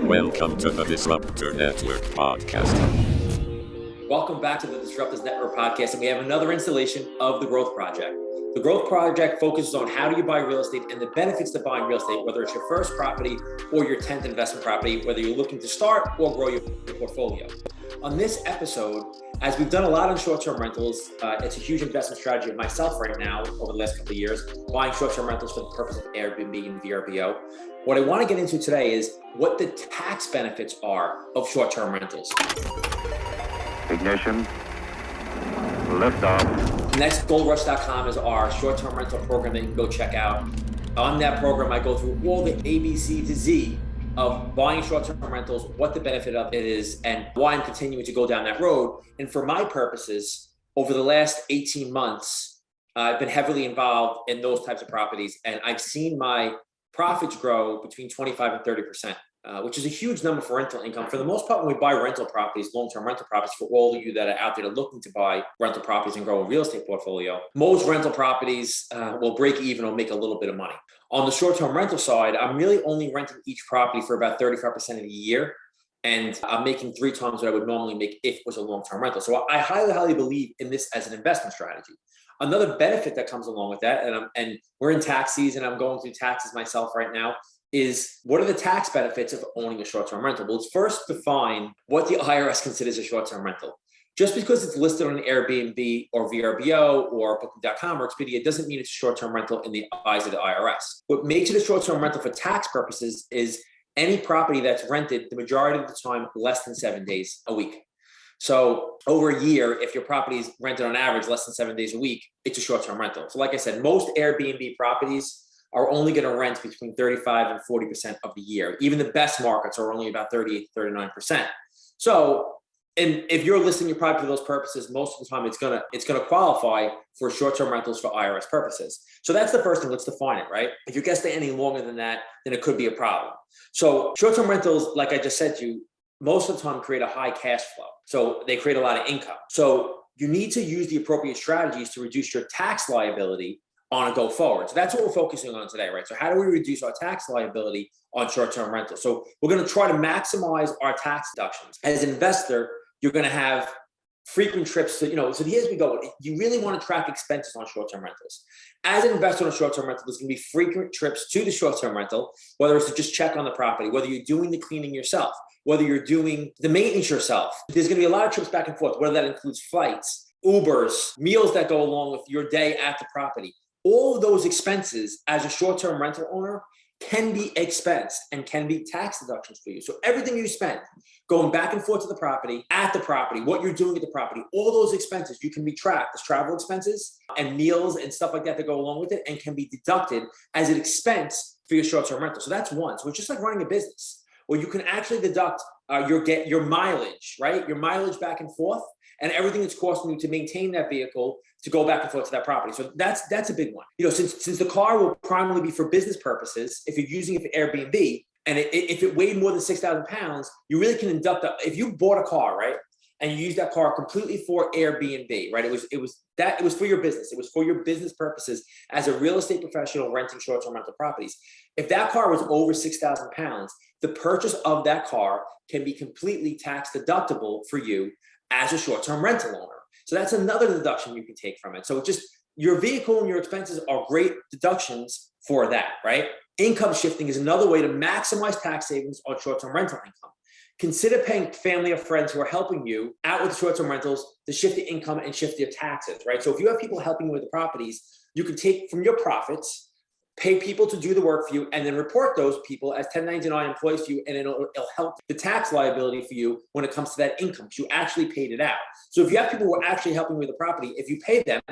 Welcome to the Disruptor Network podcast. Welcome back to the Disruptors Network podcast, and we have another installation of the Growth Project. The Growth Project focuses on how do you buy real estate and the benefits to buying real estate, whether it's your first property or your 10th investment property, whether you're looking to start or grow your portfolio. On this episode, as we've done a lot on short-term rentals, it's a huge investment strategy of myself right now over the last couple of years, buying short-term rentals for the purpose of Airbnb and VRBO. What I want to get into today is what the tax benefits are of short-term rentals. Ignition, liftoff. NextGoldRush.com is our short-term rental program that you can go check out. On that program, I go through all the A, B, C to Z of buying short-term rentals, what the benefit of it is, and why I'm continuing to go down that road. And for my purposes, over the last 18 months, I've been heavily involved in those types of properties, and I've seen my profits grow between 25 and 30%. Which is a huge number for rental income. For the most part, when we buy rental properties, long-term rental properties, for all of you that are out there looking to buy rental properties and grow a real estate portfolio, most rental properties will break even or make a little bit of money. On the short-term rental side, I'm really only renting each property for about 35% of the year, and I'm making 3 times what I would normally make if it was a long-term rental. So I highly, highly believe in this as an investment strategy. Another benefit that comes along with that, and we're in tax season, I'm going through taxes myself right now, is what are the tax benefits of owning a short-term rental? Well, let's first define what the IRS considers a short-term rental. Just because it's listed on Airbnb or VRBO or Booking.com or Expedia doesn't mean it's a short-term rental in the eyes of the IRS. What makes it a short-term rental for tax purposes is any property that's rented the majority of the time less than 7 days a week. So over a year, if your property is rented on average less than 7 days a week, it's a short-term rental. So like I said, most Airbnb properties are only going to rent between 35 and 40% of the year. Even the best markets are only about 38 to 39%. So, and if you're listing your property for those purposes, most of the time it's gonna qualify for short-term rentals for IRS purposes. So that's the first thing. Let's define it, right? If you're going to stay any longer than that, then it could be a problem. So short-term rentals, like I just said to you, most of the time create a high cash flow. So they create a lot of income. So you need to use the appropriate strategies to reduce your tax liability on a go forward. So that's what we're focusing on today, right? So how do we reduce our tax liability on short-term rentals? So we're going to try to maximize our tax deductions. As an investor, you're going to have frequent trips to, so here's we go. You really want to track expenses on short-term rentals. As an investor on a short-term rental, there's going to be frequent trips to the short-term rental, whether it's to just check on the property, whether you're doing the cleaning yourself, whether you're doing the maintenance yourself. There's going to be a lot of trips back and forth, whether that includes flights, Ubers, meals that go along with your day at the property. All of those expenses as a short-term rental owner can be expensed and can be tax deductions for you. So everything you spend going back and forth to the property, at the property, what you're doing at the property, all those expenses, you can be tracked as travel expenses and meals and stuff like that go along with it and can be deducted as an expense for your short-term rental. So that's one. So it's just like running a business where you can actually deduct your mileage, right? Your mileage back and forth and everything that's costing you to maintain that vehicle to go back and forth to that property. So that's a big one. Since the car will primarily be for business purposes, if you're using it for Airbnb, and if it weighed more than 6,000 pounds, you really can deduct if you bought a car, right? And you use that car completely for Airbnb, right? It was for your business. It was for your business purposes as a real estate professional renting short-term rental properties. If that car was over 6,000 pounds, the purchase of that car can be completely tax deductible for you as a short-term rental owner. So that's another deduction you can take from it. So just your vehicle and your expenses are great deductions for that, right? Income shifting is another way to maximize tax savings on short-term rental income. Consider paying family or friends who are helping you out with short-term rentals to shift the income and shift your taxes, right? So if you have people helping you with the properties, you can take from your profits, pay people to do the work for you, and then report those people as 1099 employees for you, and it'll help the tax liability for you when it comes to that income, because you actually paid it out. So if you have people who are actually helping with the property, if you pay them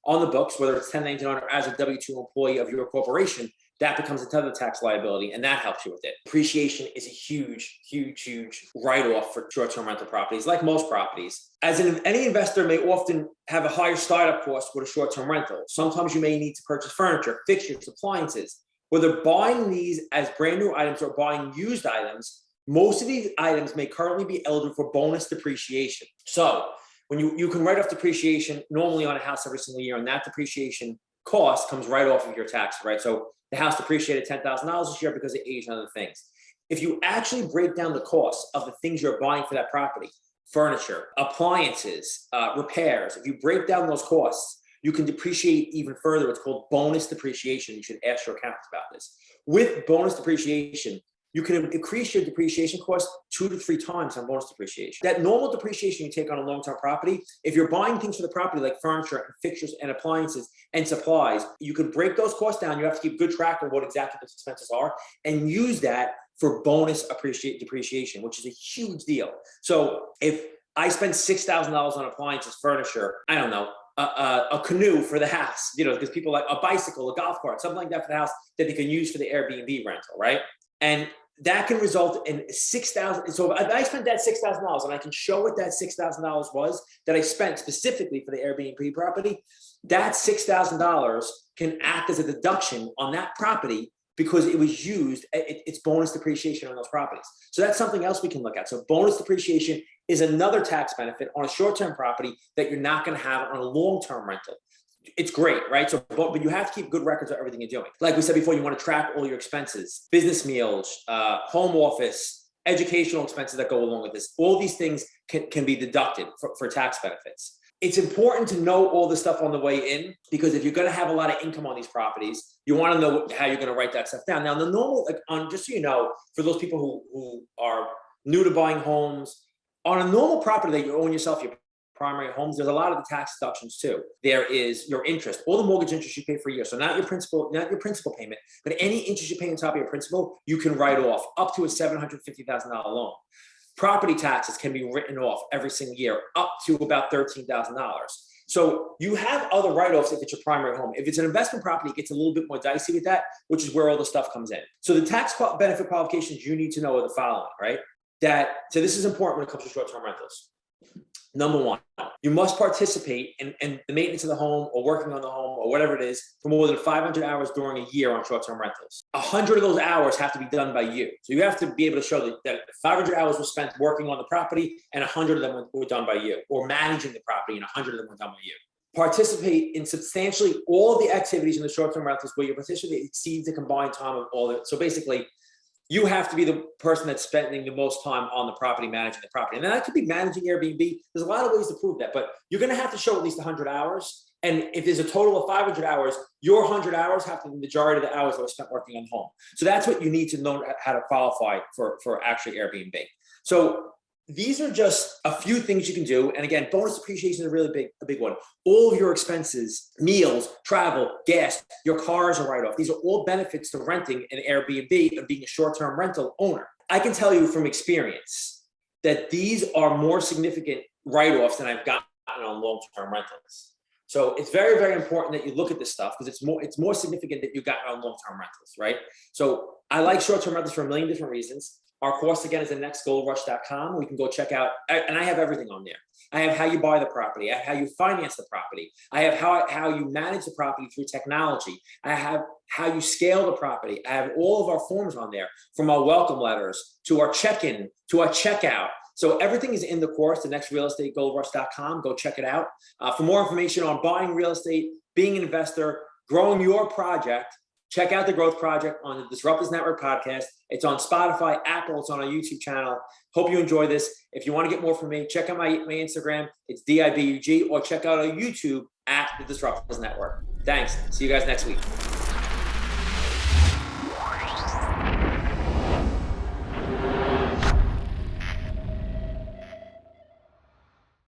on the books, whether it's 1099 or as a W-2 employee of your corporation, that becomes another tax liability, and that helps you with it. Depreciation is a huge, huge, huge write-off for short-term rental properties, like most properties. Any investor may often have a higher startup cost with a short-term rental. Sometimes you may need to purchase furniture, fixtures, appliances. Whether buying these as brand new items or buying used items, most of these items may currently be eligible for bonus depreciation. So when you can write off depreciation normally on a house every single year, and that depreciation cost comes right off of your tax, right? So the house depreciated $10,000 this year because of age and other things. if you actually break down the cost of the things you're buying for that property, furniture, appliances, repairs, if you break down those costs, you can depreciate even further. It's called bonus depreciation. You should ask your accountant about this. With bonus depreciation, you can increase your depreciation cost 2 to 3 times on bonus depreciation. That normal depreciation you take on a long-term property, if you're buying things for the property like furniture and fixtures and appliances and supplies, you could break those costs down. You have to keep good track of what exactly those expenses are and use that for bonus depreciation, which is a huge deal. So if I spend $6,000 on appliances, furniture, I don't know, a canoe for the house, because people like a bicycle, a golf cart, something like that for the house that they can use for the Airbnb rental, right? And that can result in $6,000. So if I spent that $6,000 and I can show what that $6,000 was that I spent specifically for the Airbnb property, that $6,000 can act as a deduction on that property because it was used, it's bonus depreciation on those properties. So that's something else we can look at. So bonus depreciation is another tax benefit on a short-term property that you're not gonna have on a long-term rental. It's great, right? So, but you have to keep good records of everything you're doing. Like we said before, you want to track all your expenses, business meals, home office, educational expenses that go along with this. All these things can be deducted for tax benefits. It's important to know all this stuff on the way in, because if you're going to have a lot of income on these properties, you want to know how you're going to write that stuff down. Now, the normal, just so you know, for those people who are new to buying homes, on a normal property that you own yourself, your primary homes, there's a lot of the tax deductions too. There is your interest, all the mortgage interest you pay for a year. So not your principal payment, but any interest you pay on top of your principal, you can write off up to a $750,000 loan. Property taxes can be written off every single year up to about $13,000. So you have other write-offs if it's your primary home. If it's an investment property, it gets a little bit more dicey with that, which is where all the stuff comes in. So the tax benefit qualifications you need to know are the following, right? So this is important when it comes to short-term rentals. Number one, you must participate in the maintenance of the home or working on the home or whatever it is for more than 500 hours during a year on short-term rentals. 100 of those hours have to be done by you. So you have to be able to show that 500 hours were spent working on the property and 100 of them were done by you, or managing the property and 100 of them were done by you. Participate in substantially all of the activities in the short-term rentals where your participation exceeds the combined time of all of it. So basically, you have to be the person that's spending the most time on the property, managing the property. And that could be managing Airbnb. There's a lot of ways to prove that, but you're going to have to show at least 100 hours. And if there's a total of 500 hours, your 100 hours have to be the majority of the hours that were spent working on the home. So that's what you need to know how to qualify for actually Airbnb. So these are just a few things you can do. And again, bonus depreciation is a big one. All of your expenses, meals, travel, gas, your cars are write-off. These are all benefits to renting an Airbnb and being a short-term rental owner. I can tell you from experience that these are more significant write-offs than I've gotten on long-term rentals. So it's very, very important that you look at this stuff because it's more significant that you got on long-term rentals, right? So I like short-term rentals for a million different reasons. Our course, again, is at nextgoldrush.com. We can go check out, and I have everything on there. I have how you buy the property. I have how you finance the property. I have how you manage the property through technology. I have how you scale the property. I have all of our forms on there, from our welcome letters to our check-in to our checkout. So everything is in the course, the nextrealestategoldrush.com. Go check it out. For more information on buying real estate, being an investor, growing your project, check out the Growth Project on the Disruptors Network podcast. It's on Spotify, Apple, it's on our YouTube channel. Hope you enjoy this. If you want to get more from me, check out my Instagram. It's DIBUG, or check out our YouTube at the Disruptors Network. Thanks. See you guys next week.